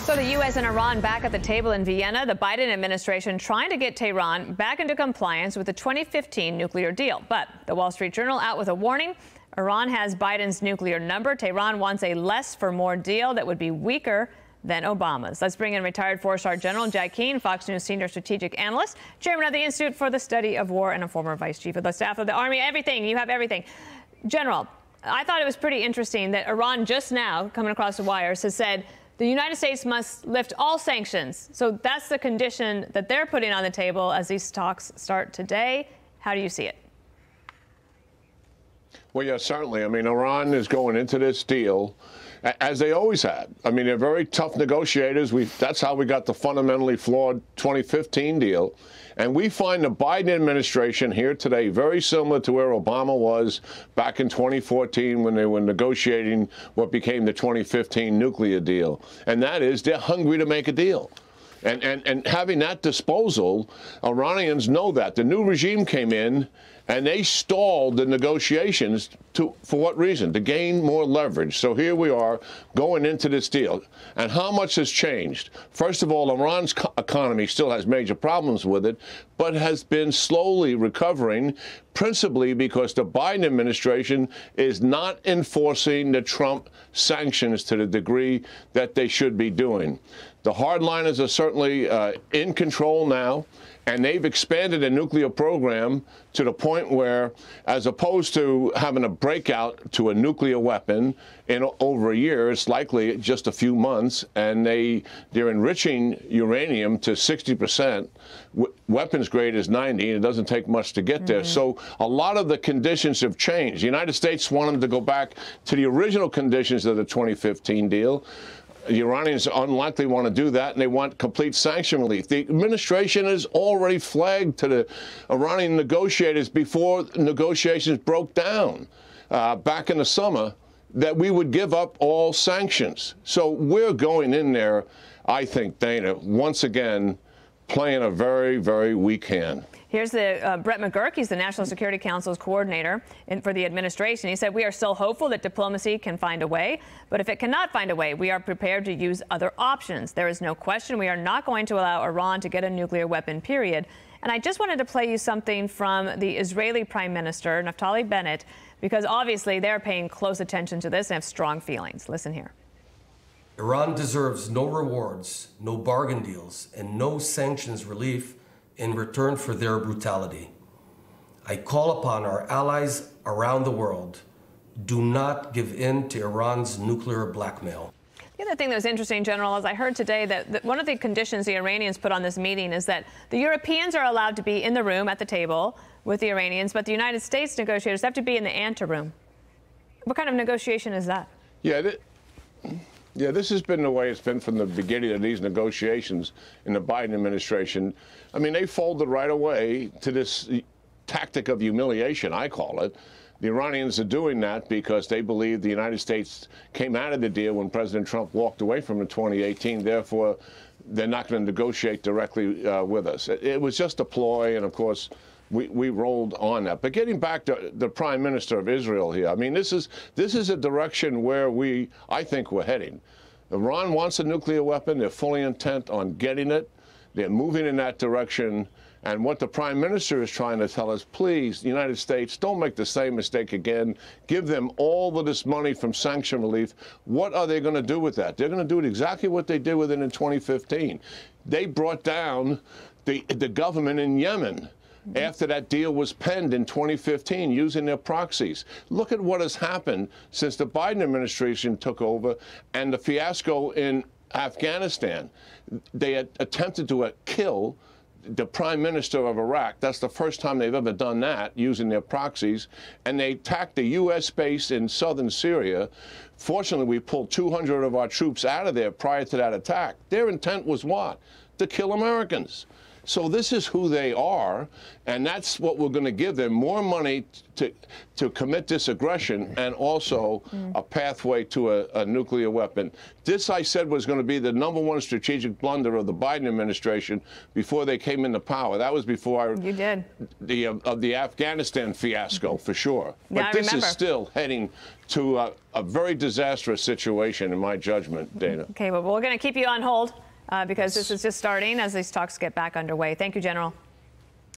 So the U.S. and Iran back at the table in Vienna, the Biden administration trying to get Tehran back into compliance with the 2015 nuclear deal. But the Wall Street Journal out with a warning. Iran has Biden's nuclear number. Tehran wants a less for more deal that would be weaker than Obama's. Let's bring in retired four-star General Jack Keane, Fox News senior strategic analyst, chairman of the Institute for the Study of War, and a former vice chief of the staff of the Army. Everything. You have everything. General, I thought it was pretty interesting that Iran just now, coming across the wires, has said the United States must lift all sanctions. So that's the condition that they're putting on the table as these talks start today. How do you see it? Well, yeah, certainly. I mean, Iran is going into this deal as they always had. I mean, they're very tough negotiators. That's how we got the fundamentally flawed 2015 deal. And we find the Biden administration here today very similar to where Obama was back in 2014 when they were negotiating what became the 2015 nuclear deal. And that is they're hungry to make a deal. And having that disposal, Iranians know that. The new regime came in and they stalled the negotiations for what reason? To gain more leverage. So here we are going into this deal. And how much has changed? First of all, Iran's economy still has major problems with it, but has been slowly recovering, principally because the Biden administration is not enforcing the Trump sanctions to the degree that they should be doing. The hardliners are certainly in control now, and they've expanded the nuclear program to the point where, as opposed to having a breakout to a nuclear weapon in over a year, it's likely just a few months, and they're enriching uranium to 60%. Weapons grade is 90, and it doesn't take much to get there. So a lot of the conditions have changed. The United States wanted to go back to the original conditions of the 2015 deal. The Iranians unlikely want to do that, and they want complete sanction relief. The administration has already flagged to the Iranian negotiators before negotiations broke down back in the summer that we would give up all sanctions. So we're going in there, I think, Dana, once again, playing a very, very weak hand. Here's the Brett McGurk. He's the National Security Council's coordinator for the administration. He said, we are still hopeful that diplomacy can find a way, but if it cannot find a way, we are prepared to use other options. There is no question we are not going to allow Iran to get a nuclear weapon, period. And I just wanted to play you something from the Israeli Prime Minister, Naftali Bennett, because obviously they're paying close attention to this and have strong feelings. Listen here. Iran deserves no rewards, no bargain deals, and no sanctions relief in return for their brutality. I call upon our allies around the world, do not give in to Iran's nuclear blackmail. The other thing that was interesting, General, is I heard today that one of the conditions the Iranians put on this meeting is that the Europeans are allowed to be in the room at the table with the Iranians, but the United States negotiators have to be in the anteroom. What kind of negotiation is that? Yeah, this has been the way it's been from the beginning of these negotiations in the Biden administration. I mean, they folded right away to this tactic of humiliation, I call it. The Iranians are doing that because they believe the United States came out of the deal when President Trump walked away from it in 2018. Therefore, they're not going to negotiate directly with us. It was just a ploy, and of course, we rolled on that. But getting back to the Prime Minister of Israel here, I mean, this is a direction where I think we're heading. Iran wants a nuclear weapon. They're fully intent on getting it. They're moving in that direction. And what the Prime Minister is trying to tell us, please, the United States, don't make the same mistake again. Give them all of this money from sanction relief. What are they going to do with that? They're going to do exactly what they did with it in 2015. They brought down the government in Yemen after that deal was penned in 2015 using their proxies. Look at what has happened since the Biden administration took over and the fiasco in Afghanistan. They had attempted to kill the Prime Minister of Iraq. That's the first time they've ever done that using their proxies. And they attacked the U.S. base in southern Syria. Fortunately, we pulled 200 of our troops out of there prior to that attack. Their intent was what? To kill Americans. So this is who they are, and that's what we're going to give them: more money to commit this aggression, and also a pathway to a nuclear weapon. This, I said, was going to be the #1 strategic blunder of the Biden administration before they came into power. That was before you did the Afghanistan fiasco, for sure. But yeah, this is still heading to a very disastrous situation, in my judgment, Dana. Okay, well, we're going to keep you on hold because this is just starting as these talks get back underway. Thank you, General.